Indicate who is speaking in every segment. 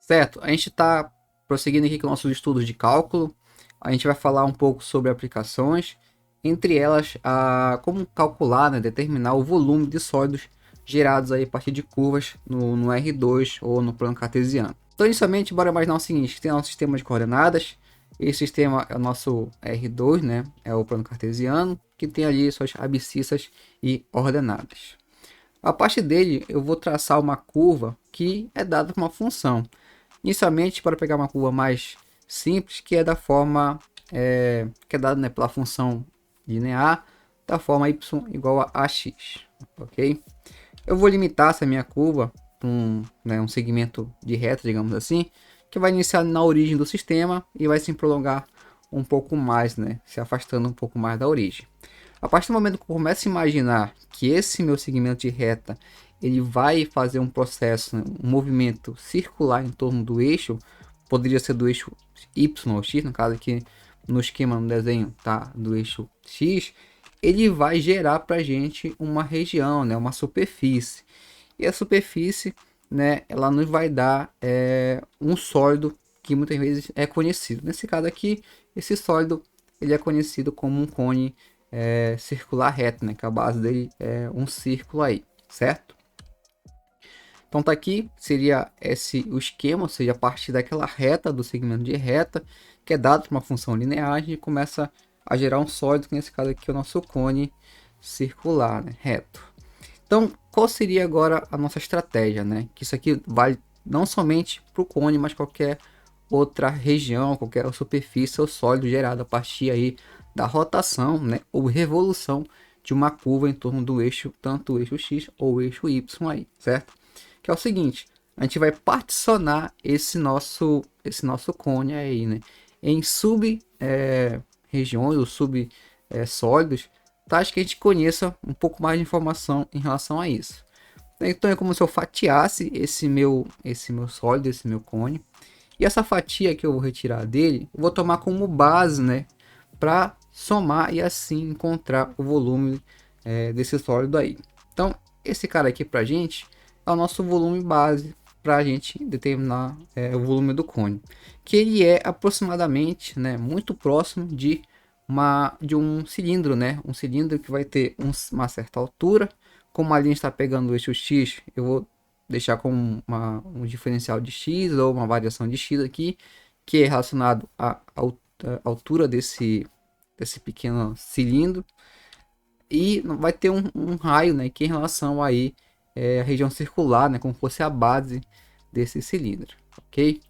Speaker 1: Certo, a gente está prosseguindo aqui com nossos estudos de cálculo. A gente vai falar um pouco sobre aplicações, entre elas a como calcular, né, determinar o volume de sólidos gerados aí a partir de curvas no R2 ou no plano cartesiano. Então, inicialmente, bora imaginar o seguinte: tem nosso sistema de coordenadas. Esse sistema é o nosso R2, né? É o plano cartesiano, que tem ali suas abscissas e ordenadas. A partir dele, eu vou traçar uma curva que é dada por uma função. Inicialmente, para pegar uma curva mais simples, que é da forma que é dada, né, pela função linear da forma y igual a ax, ok? Eu vou limitar essa minha curva para um segmento de reta, digamos assim, que vai iniciar na origem do sistema e vai se prolongar um pouco mais, né, se afastando um pouco mais da origem. A partir do momento que eu começo a imaginar que esse meu segmento de reta ele vai fazer um processo, né, um movimento circular em torno do eixo, poderia ser do eixo y ou x, no caso aqui no esquema no desenho tá do eixo x, ele vai gerar para a gente uma região, né, uma superfície. E a superfície, né, ela nos vai dar um sólido que muitas vezes é conhecido. Nesse caso aqui, esse sólido ele é conhecido como um cone circular reto, né, que a base dele é um círculo aí, certo? Então tá aqui, seria esse o esquema, ou seja, a partir daquela reta, do segmento de reta, que é dado por uma função linear, a gente começa a gerar um sólido, que nesse caso aqui é o nosso cone circular, né, reto. Então, qual seria agora a nossa estratégia, né? Que isso aqui vale não somente para o cone, mas qualquer outra região, qualquer superfície ou sólido gerado a partir aí da rotação, né, ou revolução de uma curva em torno do eixo, tanto o eixo x ou o eixo y aí, certo? Que é o seguinte, a gente vai particionar esse nosso cone aí, né, em sub regiões ou sub sólidos, tais que a gente conheça um pouco mais de informação em relação a isso. Então é como se eu fatiasse esse meu sólido, esse meu cone, e essa fatia que eu vou retirar dele, eu vou tomar como base, né, para somar e assim encontrar o volume desse sólido aí. Então esse cara aqui para a gente é o nosso volume base para a gente determinar o volume do cone, que ele é aproximadamente, né, muito próximo de um cilindro, né, um cilindro que vai ter uma certa altura. Como a linha está pegando o eixo x, eu vou deixar com um diferencial de x ou uma variação de x aqui, que é relacionado à altura desse pequeno cilindro. E vai ter um raio, né, que é em relação aí a região circular, né, como fosse a base desse cilindro, ok?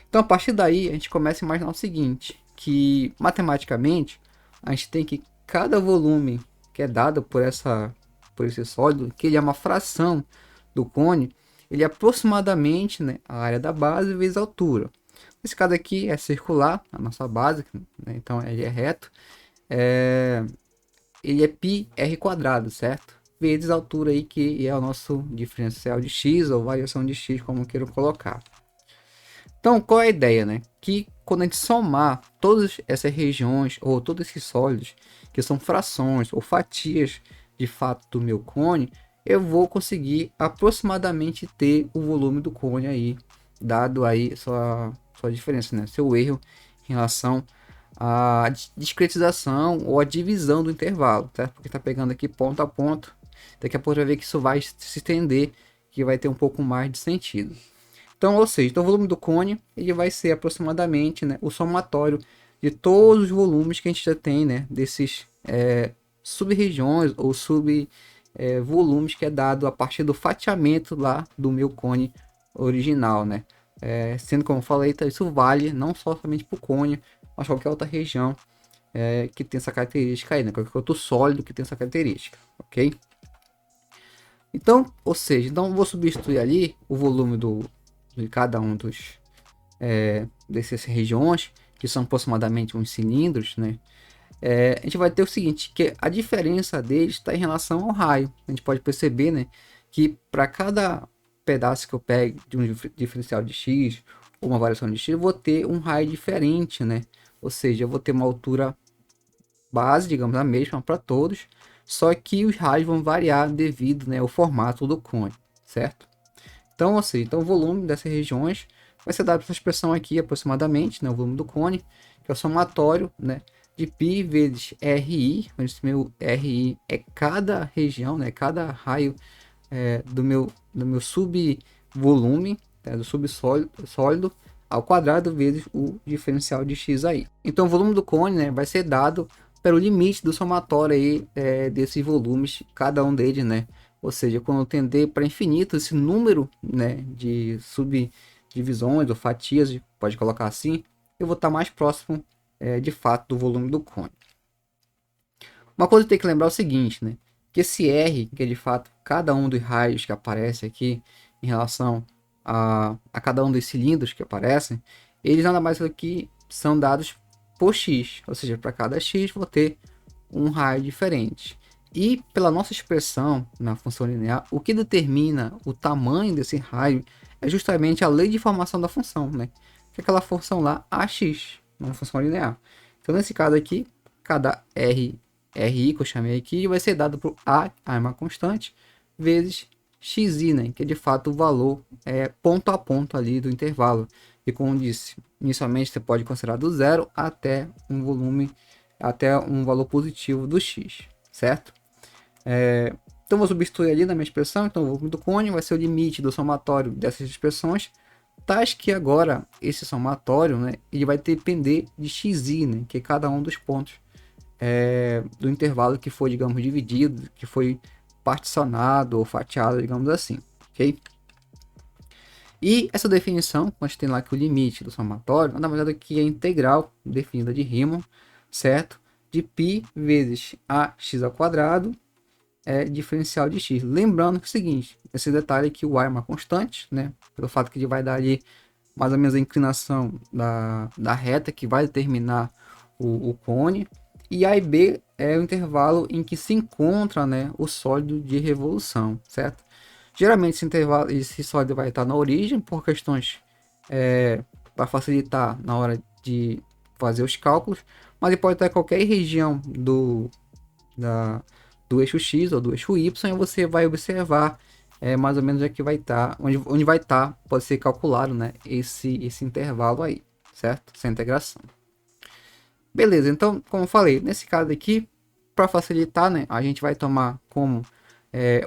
Speaker 1: Então a partir daí a gente começa a imaginar o seguinte, que matematicamente a gente tem que cada volume que é dado por esse sólido, que ele é uma fração do cone, ele é aproximadamente, né, a área da base vezes a altura. Esse caso aqui é circular, a nossa base, né, então ele é reto, ele é π r quadrado, certo? Vezes a altura aí que é o nosso diferencial de x ou variação de x, como queiram colocar. Então, qual é a ideia, né? Que quando a gente somar todas essas regiões ou todos esses sólidos, que são frações ou fatias de fato do meu cone, eu vou conseguir aproximadamente ter o volume do cone aí, dado aí sua diferença, né? Seu erro em relação à discretização ou a divisão do intervalo, tá? Porque está pegando aqui ponto a ponto. Daqui a pouco vai ver que isso vai se estender, que vai ter um pouco mais de sentido. Então, ou seja, então o volume do cone ele vai ser aproximadamente, né, o somatório de todos os volumes que a gente já tem, né, desses sub-regiões ou sub-volumes que é dado a partir do fatiamento lá do meu cone original, né? Sendo como eu falei, tá, isso vale não só somente para o cone, mas qualquer outra região que tem essa característica aí, né? Qualquer outro sólido que tem essa característica, ok? Então, ou seja, então eu vou substituir ali o volume de cada um dessas regiões, que são aproximadamente uns cilindros, né? A gente vai ter o seguinte, que a diferença deles está em relação ao raio. A gente pode perceber, né, que para cada pedaço que eu pegue de um diferencial de x ou uma variação de x, eu vou ter um raio diferente, né? Ou seja, eu vou ter uma altura base, digamos, a mesma para todos, só que os raios vão variar devido, né, ao formato do cone, certo? Então, ou seja, então o volume dessas regiões vai ser dado por essa expressão aqui aproximadamente, né, o volume do cone, que é o somatório, né, de π vezes RI, onde esse meu RI é cada região, né, cada raio do meu subvolume, né, do subsólido sólido, ao quadrado vezes o diferencial de x aí. Então o volume do cone, né, vai ser dado pelo limite do somatório aí, desses volumes, cada um deles, né? Ou seja, quando eu tender para infinito, esse número, né, de subdivisões ou fatias, pode colocar assim, eu vou estar mais próximo, de fato, do volume do cone. Uma coisa que tem que lembrar é o seguinte, né? Que esse R, que é de fato cada um dos raios que aparece aqui em relação a cada um dos cilindros que aparecem, eles nada mais do que são dados por x, ou seja, para cada x vou ter um raio diferente. E pela nossa expressão na função linear, o que determina o tamanho desse raio é justamente a lei de formação da função, né? Que é aquela função lá ax, uma função linear. Então nesse caso aqui, cada RI que eu chamei aqui vai ser dado por A é uma constante, vezes XI, né? Que é de fato o valor ponto a ponto ali do intervalo. E como disse, inicialmente você pode considerar do zero até um volume, até um valor positivo do x, certo? Então vou substituir ali na minha expressão, então o volume do cone vai ser o limite do somatório dessas expressões, tais que agora esse somatório, né, ele vai depender de xi, né, que é cada um dos pontos do intervalo que foi, digamos, dividido, que foi particionado ou fatiado, digamos assim, ok? E essa definição, nós temos lá que o limite do somatório, nada mais é do que a integral definida de Riemann, certo? De π vezes ax ao quadrado diferencial de x. Lembrando que é o seguinte, esse detalhe aqui, o a é uma constante, né? Pelo fato que ele vai dar ali mais ou menos a inclinação da reta que vai determinar o cone. E A e B é o intervalo em que se encontra, né, o sólido de revolução, certo? Geralmente esse sólido vai estar na origem por questões para facilitar na hora de fazer os cálculos, mas ele pode estar em qualquer região do eixo X ou do eixo Y, e você vai observar mais ou menos aqui vai estar, onde vai estar, pode ser calculado, né, esse intervalo aí, certo? Essa integração. Beleza, então, como eu falei, nesse caso aqui, para facilitar, né, a gente vai tomar como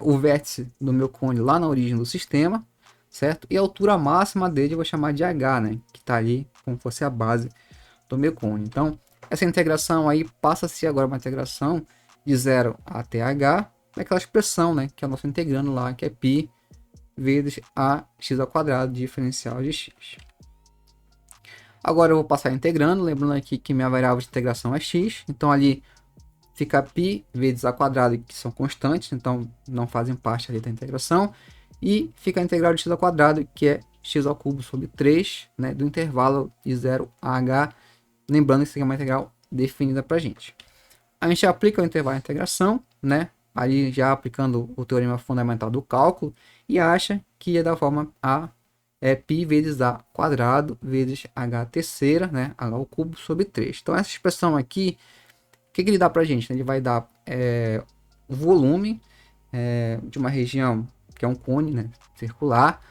Speaker 1: o vértice do meu cone lá na origem do sistema, certo? E a altura máxima dele eu vou chamar de H, né, que está ali como fosse a base do meu cone. Então, essa integração aí passa a ser agora uma integração de 0 até H, daquela expressão, né, que é o nosso integrando lá, que é π vezes ax ao quadrado diferencial de x. Agora eu vou passar integrando, lembrando aqui que minha variável de integração é x, então ali fica π vezes a quadrado, que são constantes, então não fazem parte ali da integração, e fica a integral de x ao quadrado, que é x ao cubo sobre 3, né, do intervalo de 0 a h, lembrando que isso aqui é uma integral definida para a gente. A gente aplica o intervalo de integração, né, ali já aplicando o teorema fundamental do cálculo, e acha que é da forma a π vezes a quadrado vezes h terceira, né, h ao cubo sobre 3. Então essa expressão aqui, o que ele dá para a gente? Ele vai dar o volume de uma região que é um cone, né, circular,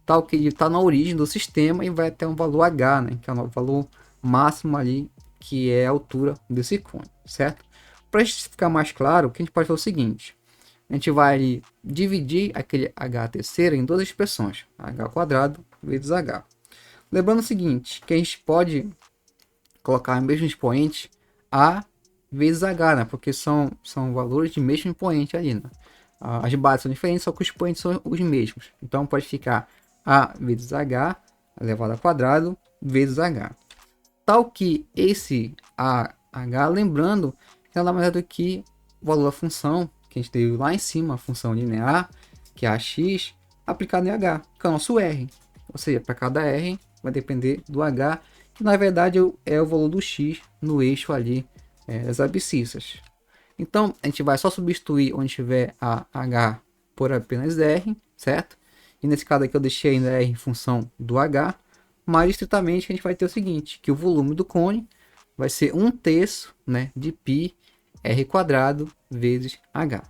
Speaker 1: tal que ele está na origem do sistema e vai até um valor h, né, que é o valor máximo ali, que é a altura desse cone, certo? Para ficar mais claro, o que a gente pode fazer é o seguinte: a gente vai dividir aquele h terceira em duas expressões, h ao quadrado vezes h. Lembrando o seguinte, que a gente pode colocar o mesmo expoente a vezes h, né? Porque são valores de mesmo expoente ali, né? As bases são diferentes, só que os expoentes são os mesmos. Então pode ficar a vezes h elevado ao quadrado vezes h. Tal que esse AH, lembrando que nada mais é do que o valor da função que a gente teve lá em cima, a função linear, que é AX, aplicado em H, que é o nosso R. Ou seja, para cada R vai depender do H, que na verdade é o valor do X no eixo ali das abscissas. Então, a gente vai só substituir onde tiver a H por apenas R, certo? E nesse caso aqui eu deixei ainda R em função do H, mas estritamente a gente vai ter o seguinte, que o volume do cone vai ser 1/3, né, de π r² vezes H.